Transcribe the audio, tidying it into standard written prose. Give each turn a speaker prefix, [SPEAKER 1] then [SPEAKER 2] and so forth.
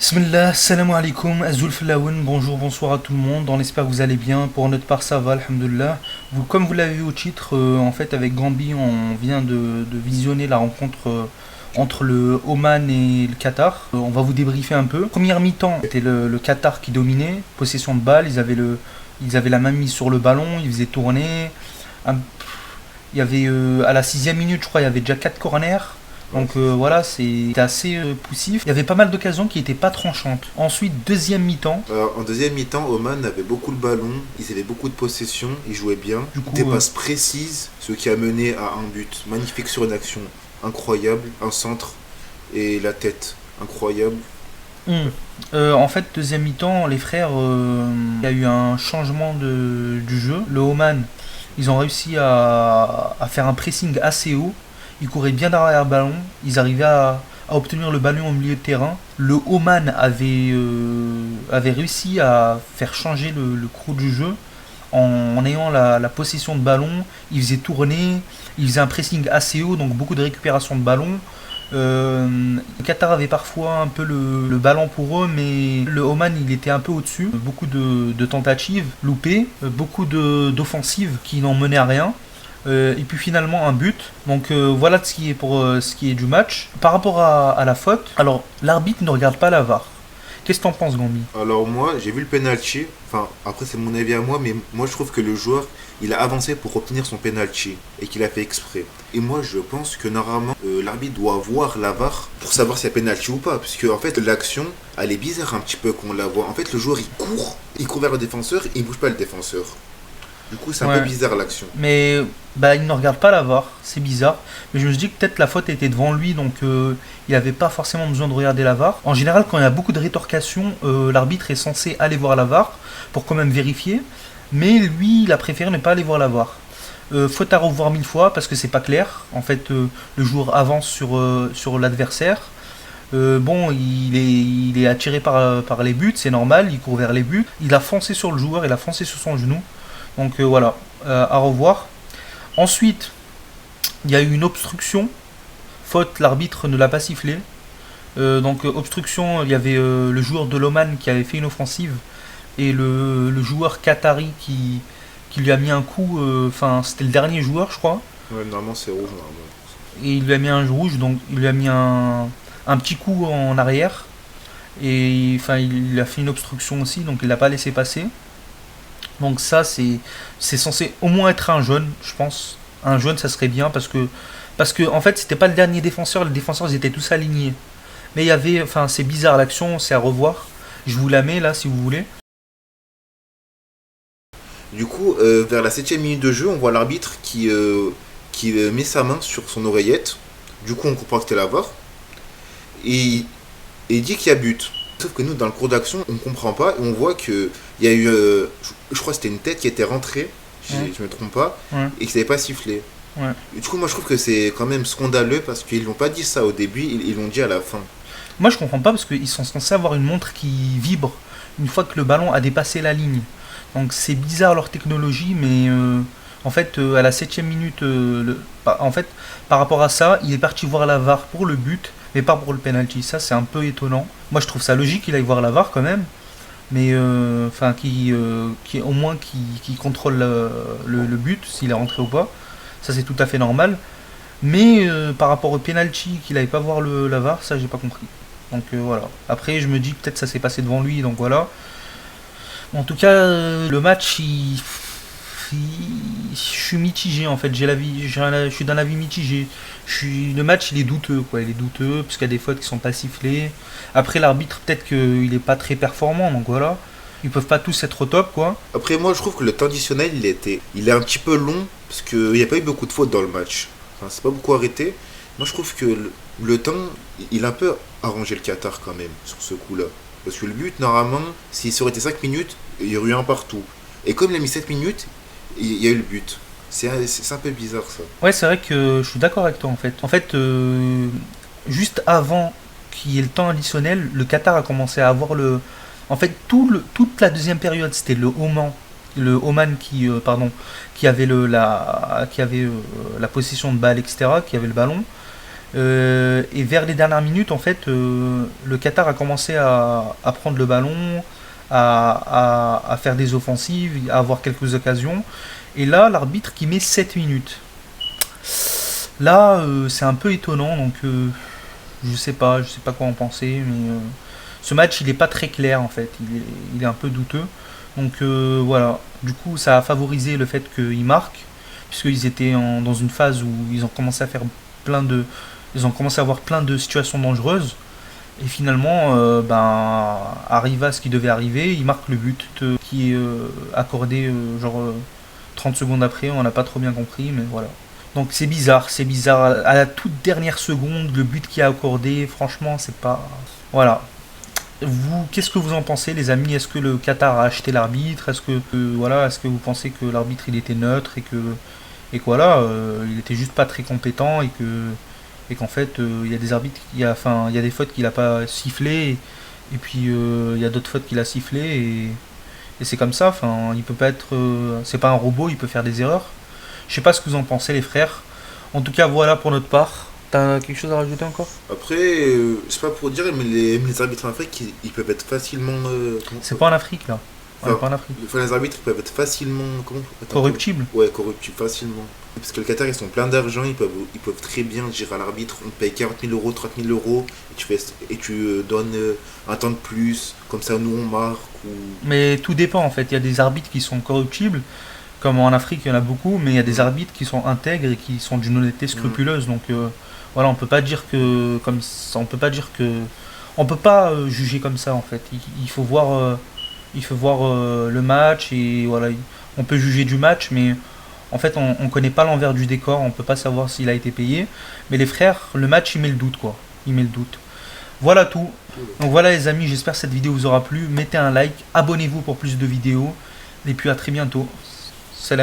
[SPEAKER 1] Bismillah, salam alaikum, Azul Filaoun, bonjour, bonsoir à tout le monde, on espère que vous allez bien, pour notre part ça va, alhamdoulilah. Comme vous l'avez vu au titre, en fait avec Gambi on vient de visionner la rencontre entre le Oman et le Qatar. On va vous débriefer un peu. Première mi-temps, c'était le Qatar qui dominait, possession de balle, ils avaient la main mise sur le ballon, ils faisaient tourner. Un- il y avait à la 6e minute je crois, il y avait déjà 4 corners. Donc voilà, c'était assez poussif. Il y avait pas mal d'occasions qui n'étaient pas tranchantes. Ensuite, deuxième mi-temps.
[SPEAKER 2] Alors, en deuxième mi-temps, Oman avait beaucoup le ballon, ils avaient beaucoup de possession, ils jouaient bien.
[SPEAKER 1] Du coup,
[SPEAKER 2] Des passes précises, ce qui a mené à un but magnifique sur une action incroyable, un centre et la tête incroyable.
[SPEAKER 1] en fait, deuxième mi-temps, les frères, il y a eu un changement du jeu. Le Oman, ils ont réussi à faire un pressing assez haut. Ils couraient bien derrière le ballon. Ils arrivaient à obtenir le ballon au milieu de terrain. Le Oman avait réussi à faire changer le cours du jeu en ayant la possession de ballon. Ils faisaient tourner. Ils faisaient un pressing assez haut, donc beaucoup de récupération de ballon. Le Qatar avait parfois un peu le ballon pour eux, mais le Oman il était un peu au-dessus. Beaucoup de tentatives loupées, beaucoup d'offensives qui n'ont mené à rien. Et puis finalement un but. Donc voilà ce qui est pour ce qui est du match. Par rapport à la faute, alors l'arbitre ne regarde pas la VAR. Qu'est-ce que t'en penses, Gambi?
[SPEAKER 2] Alors moi, j'ai vu le penalty, enfin après c'est mon avis à moi, mais moi je trouve que le joueur, il a avancé pour obtenir son penalty et qu'il a fait exprès. Et moi je pense que normalement, l'arbitre doit voir la VAR pour savoir s'il y a penalty ou pas, puisque en fait l'action, elle est bizarre un petit peu qu'on la voit. En fait le joueur il court vers le défenseur et il bouge pas le défenseur. Du coup c'est un peu
[SPEAKER 1] Ouais.
[SPEAKER 2] bizarre l'action.
[SPEAKER 1] Mais bah, il ne regarde pas la VAR, c'est bizarre. Mais je me dis que peut-être la faute était devant lui, donc il n'avait pas forcément besoin de regarder la VAR. En général, quand il y a beaucoup de rétorcations, l'arbitre est censé aller voir la VAR pour quand même vérifier. Mais lui, il a préféré ne pas aller voir la VAR. Faute à revoir 1000 fois parce que c'est pas clair. En fait, le joueur avance sur l'adversaire. Bon, il est attiré par les buts, c'est normal, il court vers les buts. Il a foncé sur le joueur, il a foncé sur son genou. Donc voilà, à revoir. Ensuite, il y a eu une obstruction. Faute, l'arbitre ne l'a pas sifflé. Donc obstruction, il y avait le joueur de l'Oman qui avait fait une offensive et le joueur qatari qui lui a mis un coup. Enfin, c'était le dernier joueur, je crois.
[SPEAKER 2] Ouais, normalement c'est rouge normalement.
[SPEAKER 1] Et il lui a mis un rouge, donc il lui a mis un petit coup en arrière. Et enfin, il a fait une obstruction aussi, donc il l'a pas laissé passer. Donc ça, c'est censé au moins être un jaune, je pense. Un jaune, ça serait bien parce que en fait, c'était pas le dernier défenseur. Les défenseurs, ils étaient tous alignés. Mais il y avait, enfin, c'est bizarre l'action, c'est à revoir. Je vous la mets là, si vous voulez.
[SPEAKER 2] Du coup, vers la septième minute de jeu, on voit l'arbitre qui met sa main sur son oreillette. Du coup, on comprend que c'était la VAR. Et, et il dit qu'il y a but. Sauf que nous, dans le cours d'action, on ne comprend pas. Et on voit qu'il y a eu, je crois que c'était une tête qui était rentrée, si
[SPEAKER 1] Ouais,
[SPEAKER 2] je ne me trompe pas,
[SPEAKER 1] ouais,
[SPEAKER 2] et qui n'avait pas sifflé.
[SPEAKER 1] ouais.
[SPEAKER 2] Et du coup, moi, je trouve que c'est quand même scandaleux parce qu'ils l'ont pas dit ça au début, ils l'ont dit à la fin.
[SPEAKER 1] Moi, je comprends pas parce qu'ils sont censés avoir une montre qui vibre une fois que le ballon a dépassé la ligne. Donc c'est bizarre leur technologie, mais en fait, à la 7e minute, en fait, par rapport à ça, il est parti voir la VAR pour le but, mais pas pour le penalty. Ça, c'est un peu étonnant. Moi, je trouve ça logique qu'il aille voir la VAR quand même, mais enfin, qui au moins qui contrôle le but, s'il est rentré ou pas. Ça, c'est tout à fait normal. Mais par rapport au penalty qu'il n'allait pas voir la VAR, ça, j'ai pas compris. Donc voilà. Après, je me dis peut-être ça s'est passé devant lui, donc voilà. En tout cas, le match, je suis mitigé en fait. Je suis d'un avis mitigé. Le match, il est douteux, quoi. Il est douteux parce qu'il y a des fautes qui sont pas sifflées. Après, l'arbitre, peut-être qu'il est pas très performant, donc voilà. Ils peuvent pas tous être au top, quoi.
[SPEAKER 2] Après, moi, je trouve que le temps additionnel, il est un petit peu long parce qu'il n'y a pas eu beaucoup de fautes dans le match. Enfin, c'est pas beaucoup arrêté. Moi, je trouve que le temps, il a un peu arrangé le Qatar quand même sur ce coup-là. Parce que le but, normalement, si ça aurait été 5 minutes, il y aurait eu un partout. Et comme il a mis 7 minutes, il y a eu le but. C'est un peu bizarre ça.
[SPEAKER 1] Ouais, c'est vrai que je suis d'accord avec toi en fait. En fait, juste avant qu'il y ait le temps additionnel, le Qatar a commencé à avoir le. En fait, toute la deuxième période, c'était le Oman qui avait la possession de balle, etc., qui avait le ballon. Et vers les dernières minutes, en fait, le Qatar a commencé à prendre le ballon, à faire des offensives, à avoir quelques occasions. Et là, l'arbitre qui met 7 minutes. Là, c'est un peu étonnant, donc je sais pas quoi en penser, mais ce match, il est pas très clair en fait, il est un peu douteux. Donc voilà, du coup, ça a favorisé le fait qu'ils marquent, puisqu'ils étaient dans une phase où ils ont commencé à faire plein de, ils ont commencé à avoir plein de situations dangereuses. Et finalement, arriva ce qui devait arriver, il marque le but qui est accordé 30 secondes après, on n'a pas trop bien compris, mais voilà. Donc c'est bizarre, c'est bizarre. À la toute dernière seconde, le but qui a accordé, franchement, c'est pas. Voilà. Vous, qu'est-ce que vous en pensez, les amis? Est-ce que le Qatar a acheté l'arbitre? Est-ce que vous pensez que l'arbitre il était neutre et que voilà, il était juste pas très compétent et qu'en fait, il y a des arbitres, il y a des fautes qu'il a pas sifflé et puis il y a d'autres fautes qu'il a sifflé et c'est comme ça. Enfin, il peut pas être, c'est pas un robot, il peut faire des erreurs. Je sais pas ce que vous en pensez, les frères. En tout cas, voilà pour notre part. T'as quelque chose à rajouter encore?
[SPEAKER 2] Après, c'est pas pour dire, mais les arbitres en Afrique, ils peuvent être facilement.
[SPEAKER 1] C'est pas en Afrique là. On est
[SPEAKER 2] Enfin,
[SPEAKER 1] pas en Afrique.
[SPEAKER 2] les arbitres ils peuvent être facilement.
[SPEAKER 1] Corruptible.
[SPEAKER 2] Ouais, corruptibles facilement. Parce que le Qatar, ils sont pleins d'argent, ils peuvent très bien dire à l'arbitre on te paye 40 000 euros, 30 000 euros, et tu donnes un temps de plus, comme ça nous on marque. Ou...
[SPEAKER 1] Mais tout dépend en fait. Il y a des arbitres qui sont corruptibles, comme en Afrique il y en a beaucoup, mais il y a des arbitres qui sont intègres et qui sont d'une honnêteté scrupuleuse. Donc voilà, on peut pas dire que comme ça, on peut pas juger comme ça en fait. Il faut voir le match et voilà, on peut juger du match, mais en fait on connaît pas l'envers du décor, on peut pas savoir s'il a été payé. Mais les frères, le match il met le doute quoi, il met le doute. Voilà tout. Donc voilà les amis, j'espère que cette vidéo vous aura plu. Mettez un like, abonnez-vous pour plus de vidéos et puis à très bientôt. Salam.